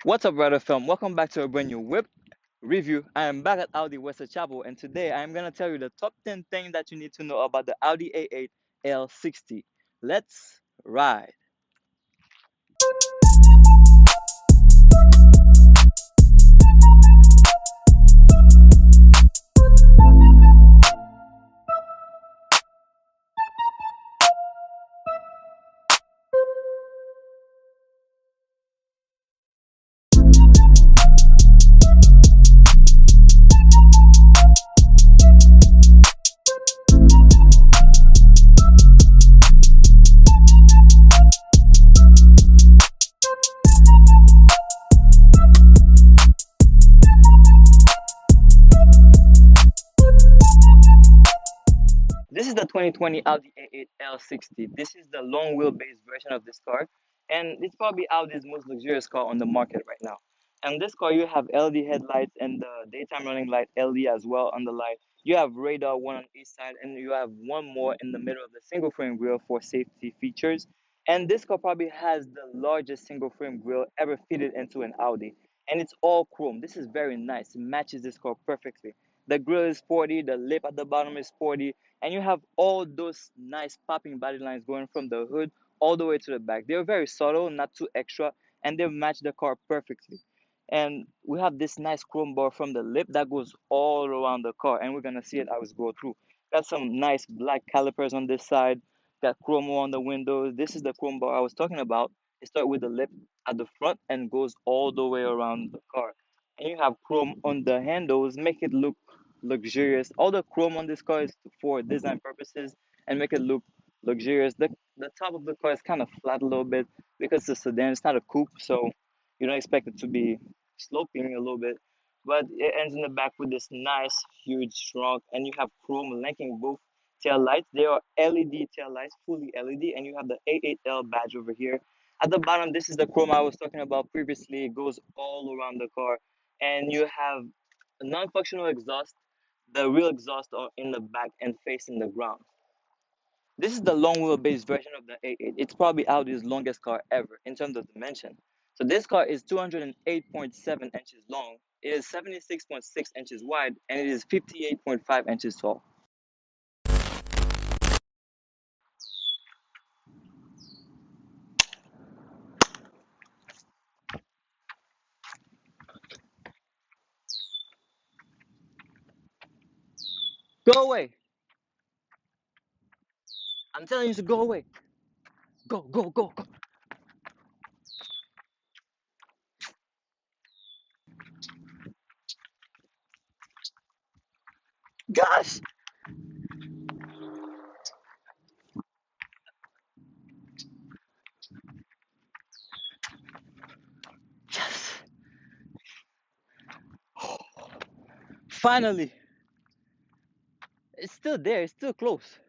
What's up, Brother Film? Welcome back to a brand new whip review. I am back at Audi West Chapel, and today I am gonna tell you the top 10 things that you need to know about the Audi A8 L60. Let's ride. This is the 2020 Audi A8 L60. This is the long wheelbase version of this car, and it's probably Audi's most luxurious car on the market right now. And this car, you have LED headlights and the daytime running light LED as well on the light. You have radar one on each side, and you have one more in the middle of the single frame grille for safety features. And this car probably has the largest single frame grille ever fitted into an Audi, and it's all chrome. This is very nice. It matches this car perfectly. The grille is sporty, the lip at the bottom is sporty, and you have all those nice popping body lines going from the hood all the way to the back. They're very subtle, not too extra, and they match the car perfectly. And we have this nice chrome bar from the lip that goes all around the car, and we're gonna see it as we go through. Got some nice black calipers on this side, got chrome on the windows. This is the chrome bar I was talking about. It starts with the lip at the front and goes all the way around the car. And you have chrome on the handles, make it look luxurious. All the chrome on this car is for design purposes and make it look luxurious. The top of the car is kind of flat a little bit because it's a sedan. It's not a coupe, so you don't expect it to be sloping a little bit. But it ends in the back with this nice, huge trunk, and you have chrome linking both tail lights. They are LED tail lights, fully LED, and you have the A8L badge over here. At the bottom, this is the chrome I was talking about previously. It goes all around the car, and you have a non-functional exhaust. The real exhaust are in the back and facing the ground. This is the long wheelbase version of the A8. It's probably Audi's longest car ever in terms of dimension. So this car is 208.7 inches long. It is 76.6 inches wide, and it is 58.5 inches tall. Go away! I'm telling you to go away. Go, go, go, go. Gosh! Yes! Finally! It's still there. It's still close.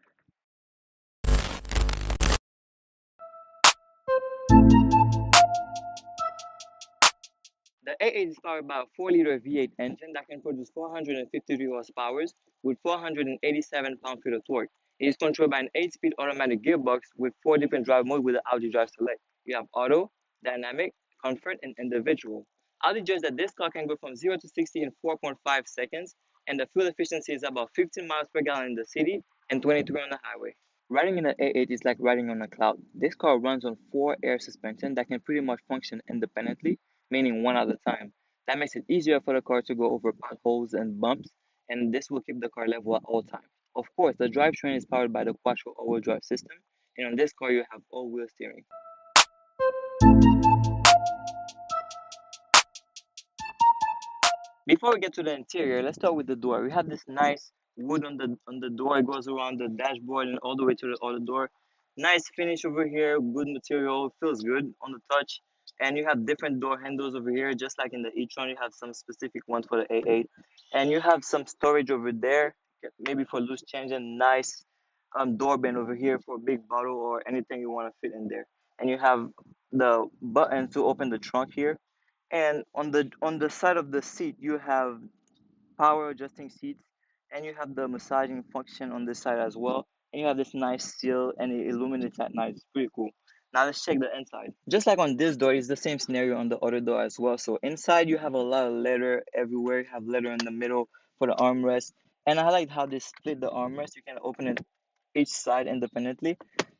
The A8 is powered by a 4-liter V8 engine that can produce 453 horsepower with 487 pound-feet of torque. It is controlled by an 8-speed automatic gearbox with 4 different drive modes with the Audi Drive Select. You have auto, dynamic, comfort, and individual. Audi judged that this car can go from 0 to 60 in 4.5 seconds, and the fuel efficiency is about 15 miles per gallon in the city and 23 on the highway. Riding in an A8 is like riding on a cloud. This car runs on 4 air suspension that can pretty much function independently, meaning one at a time. That makes it easier for the car to go over potholes and bumps, and this will keep the car level at all times. Of course, the drivetrain is powered by the Quattro all-wheel drive system, and on this car you have all-wheel steering. Before we get to the interior, let's start with the door. We have this nice wood on the door. It goes around the dashboard and all the way to the other door. Nice finish over here, good material, feels good on the touch. And you have different door handles over here, just like in the e-tron. You have some specific ones for the A8, and you have some storage over there, maybe for loose change, and nice door band over here for a big bottle or anything you want to fit in there. And you have the button to open the trunk here, and on the side of the seat you have power adjusting seats, and you have the massaging function on this side as well, and you have this nice seal and it illuminates at night. It's pretty cool. Now let's check the inside. Just like on this door, it's the same scenario on the other door as well. So inside you have a lot of leather everywhere. You have leather in the middle for the armrest. And I like how they split the armrest. You can open it each side independently.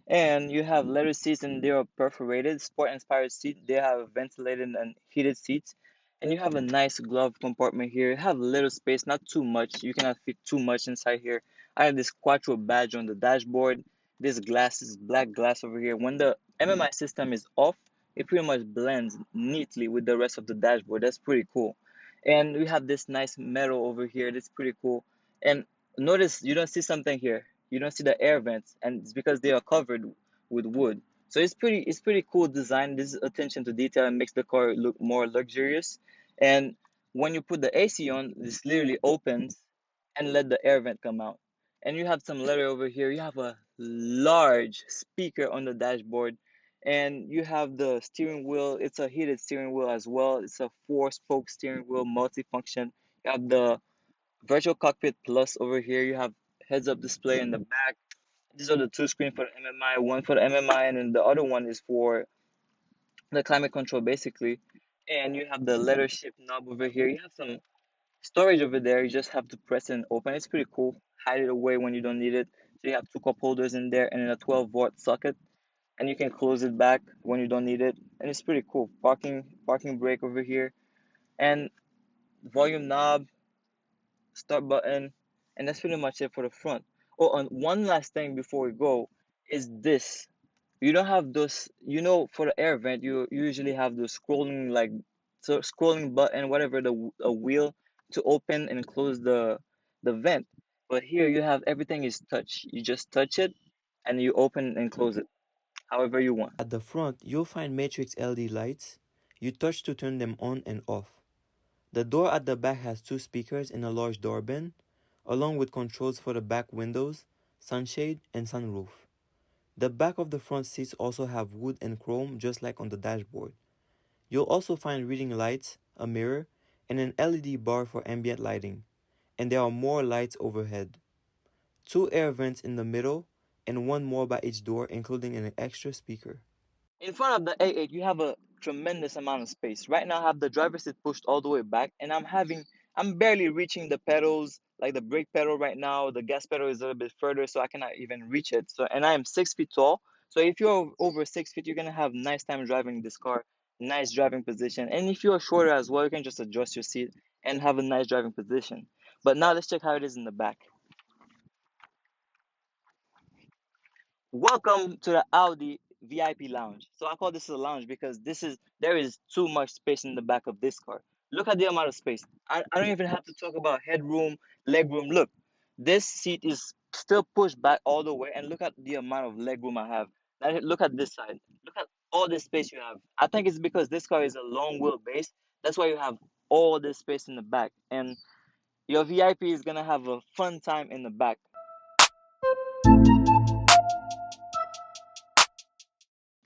And you have leather seats and they are perforated, sport inspired seat. They have ventilated and heated seats. And you have a nice glove compartment here. You have little space, not too much. You cannot fit too much inside here. I have this Quattro badge on the dashboard. This glass is black glass over here. When the MMI system is off, it pretty much blends neatly with the rest of the dashboard. That's pretty cool. And we have this nice metal over here. That's pretty cool. And notice you don't see something here. You don't see the air vents, and it's because they are covered with wood. So it's pretty cool design. This is attention to detail and makes the car look more luxurious. And when you put the AC on, this literally opens and let the air vent come out. And you have some leather over here. You have a large speaker on the dashboard, and you have the steering wheel. It's a heated steering wheel as well. It's a four-spoke steering wheel, multifunction. You have the virtual cockpit plus over here. You have heads-up display in the back. These are the two screens for the MMI, one for the MMI, and then the other one is for the climate control basically. And you have the leather shift knob over here. You have some storage over there. You just have to press and open. It's pretty cool. Hide it away when you don't need it. So you have two cup holders in there and then a 12-volt socket, and you can close it back when you don't need it. And it's pretty cool. Parking brake over here, and volume knob, start button, and that's pretty much it for the front. Oh, and one last thing before we go is this. You don't have those, for the air vent, you usually have those scrolling, like, so scrolling button, whatever, a wheel to open and close the vent. But here you have everything is touch. You just touch it and you open and close it however you want. At the front, you'll find matrix LED lights. You touch to turn them on and off. The door at the back has two speakers and a large door bin, along with controls for the back windows, sunshade, and sunroof. The back of the front seats also have wood and chrome just like on the dashboard. You'll also find reading lights, a mirror, and an LED bar for ambient lighting. And there are more lights overhead. Two air vents in the middle, and one more by each door, including an extra speaker. In front of the A8, you have a tremendous amount of space. Right now, I have the driver's seat pushed all the way back, and I'm barely reaching the pedals, like the brake pedal right now. The gas pedal is a little bit further, so I cannot even reach it. So, and I am 6 feet tall. So if you're over 6 feet, you're gonna have nice time driving this car, nice driving position. And if you're shorter as well, you can just adjust your seat and have a nice driving position. But now let's check how it is in the back. Welcome to the Audi VIP lounge. So I call this a lounge because there is too much space in the back of this car. Look at the amount of space. I don't even have to talk about headroom, legroom. Look, this seat is still pushed back all the way, and look at the amount of legroom I have. Now look at this side. Look at all this space you have. I think it's because this car is a long wheelbase. That's why you have all this space in the back, and your VIP is gonna have a fun time in the back.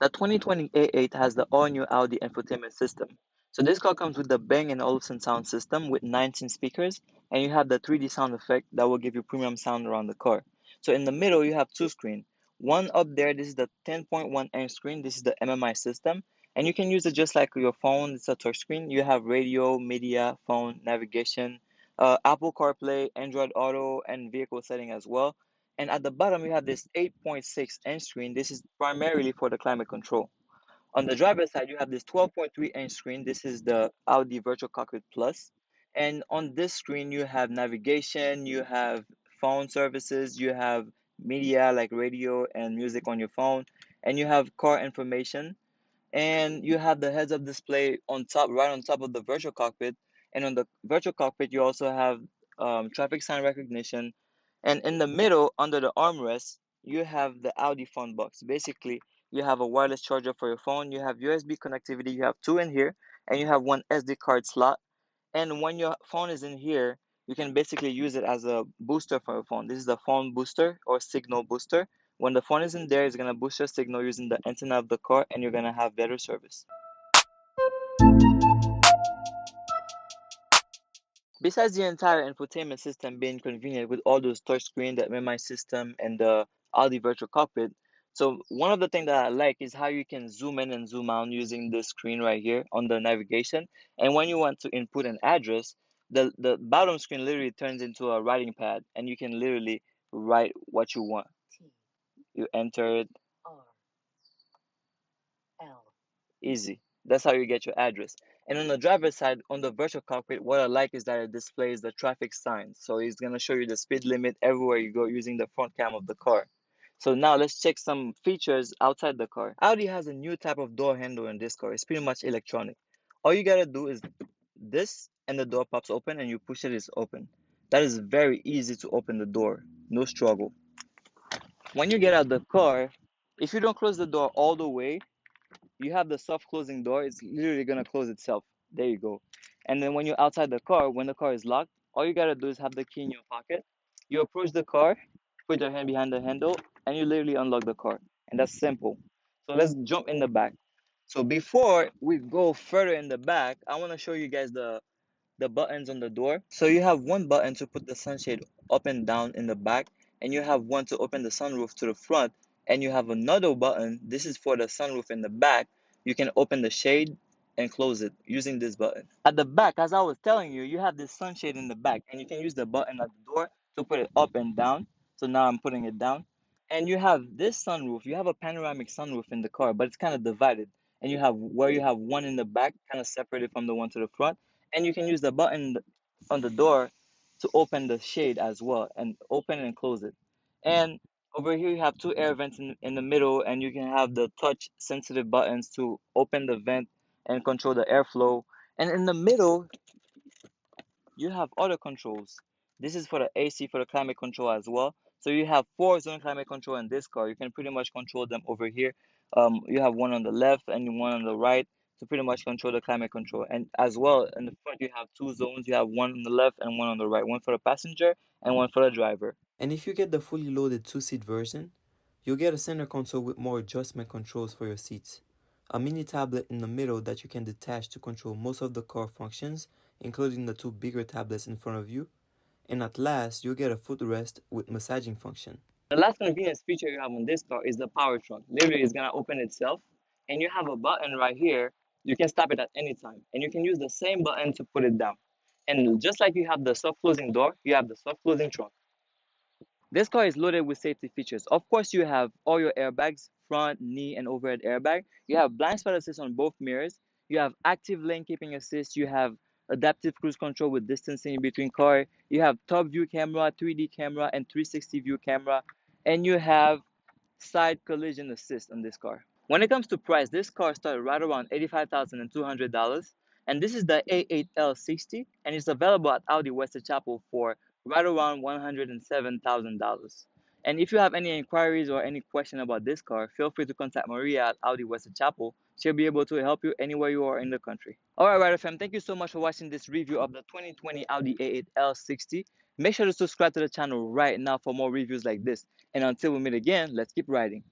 The 2020 A8 has the all-new Audi Infotainment system. So this car comes with the Bang& Olufsen sound system with 19 speakers, and you have the 3D sound effect that will give you premium sound around the car. So in the middle, you have two screens. One up there, this is the 10.1-inch screen. This is the MMI system, and you can use it just like your phone. It's a touch screen. You have radio, media, phone, navigation, Apple CarPlay, Android Auto, and vehicle setting as well. And at the bottom, you have this 8.6-inch screen. This is primarily for the climate control. On the driver's side, you have this 12.3-inch screen. This is the Audi Virtual Cockpit Plus. And on this screen, you have navigation, you have phone services, you have media like radio and music on your phone, and you have car information, and you have the heads-up display on top, right on top of the virtual cockpit. And on the virtual cockpit, you also have traffic sign recognition. And in the middle, under the armrest, you have the Audi phone box. Basically, you have a wireless charger for your phone. You have USB connectivity. You have two in here, and you have one SD card slot. And when your phone is in here, you can basically use it as a booster for your phone. This is the phone booster or signal booster. When the phone is in there, it's gonna boost your signal using the antenna of the car, and you're gonna have better service. Besides the entire infotainment system being convenient with all those touchscreen, the MMI system, and the Audi virtual cockpit, So one of the things that I like is how you can zoom in and zoom out using this screen right here on the navigation. And when you want to input an address, the bottom screen literally turns into a writing pad, and you can literally write what you want. You enter it, easy. That's how you get your address. And on the driver's side, on the virtual cockpit, what I like is that it displays the traffic signs. So it's gonna show you the speed limit everywhere you go using the front cam of the car. So now let's check some features outside the car. Audi has a new type of door handle in this car. It's pretty much electronic. All you gotta do is this, and the door pops open, and you push it, it's open. That is very easy to open the door. No struggle. When you get out the car, if you don't close the door all the way, you have the soft closing door. It's literally gonna close itself. There you go. And then when you're outside the car, when the car is locked, all you gotta do is have the key in your pocket. You approach the car, put your hand behind the handle, and you literally unlock the car. And that's simple. So let's jump in the back. So before we go further in the back, I want to show you guys the buttons on the door. So you have one button to put the sunshade up and down in the back, and you have one to open the sunroof to the front, and you have another button. This is for the sunroof in the back. You can open the shade and close it using this button. At the back, as I was telling you, you have this sunshade in the back, and you can use the button at the door to put it up and down. So now I'm putting it down. And you have this sunroof. You have a panoramic sunroof in the car, but it's kind of divided. And you have where you have one in the back, kind of separated from the one to the front, and you can use the button on the door to open the shade as well and open and close it. And over here you have two air vents in the middle, and you can have the touch sensitive buttons to open the vent and control the airflow. And in the middle you have other controls. This is for the AC, for the climate control as well. So you have four zone climate control in this car. You can pretty much control them over here. You have one on the left and one on the right to pretty much control the climate control. And as well, in the front, you have two zones. You have one on the left and one on the right, one for the passenger and one for the driver. And if you get the fully loaded two-seat version, you'll get a center console with more adjustment controls for your seats, a mini tablet in the middle that you can detach to control most of the car functions, including the two bigger tablets in front of you, and at last, you'll get a footrest with massaging function. The last convenience feature you have on this car is the power trunk. Literally, it's gonna open itself, and you have a button right here. You can stop it at any time, and you can use the same button to put it down. And just like you have the soft closing door, you have the soft closing trunk. This car is loaded with safety features. Of course, you have all your airbags, front, knee, and overhead airbag. You have blind spot assist on both mirrors. You have active lane keeping assist. You have adaptive cruise control with distancing in between car. You have top view camera, 3D camera, and 360 view camera. And you have side collision assist on this car. When it comes to price, this car started right around $85,200, and this is the A8L 60, and it's available at Audi West Chapel for right around $107,000. And if you have any inquiries or any question about this car, feel free to contact Maria at Audi West Chapel. She'll be able to help you anywhere you are in the country. Alright, Rider fam, thank you so much for watching this review of the 2020 Audi A8 L60. Make sure to subscribe to the channel right now for more reviews like this. And until we meet again, let's keep riding.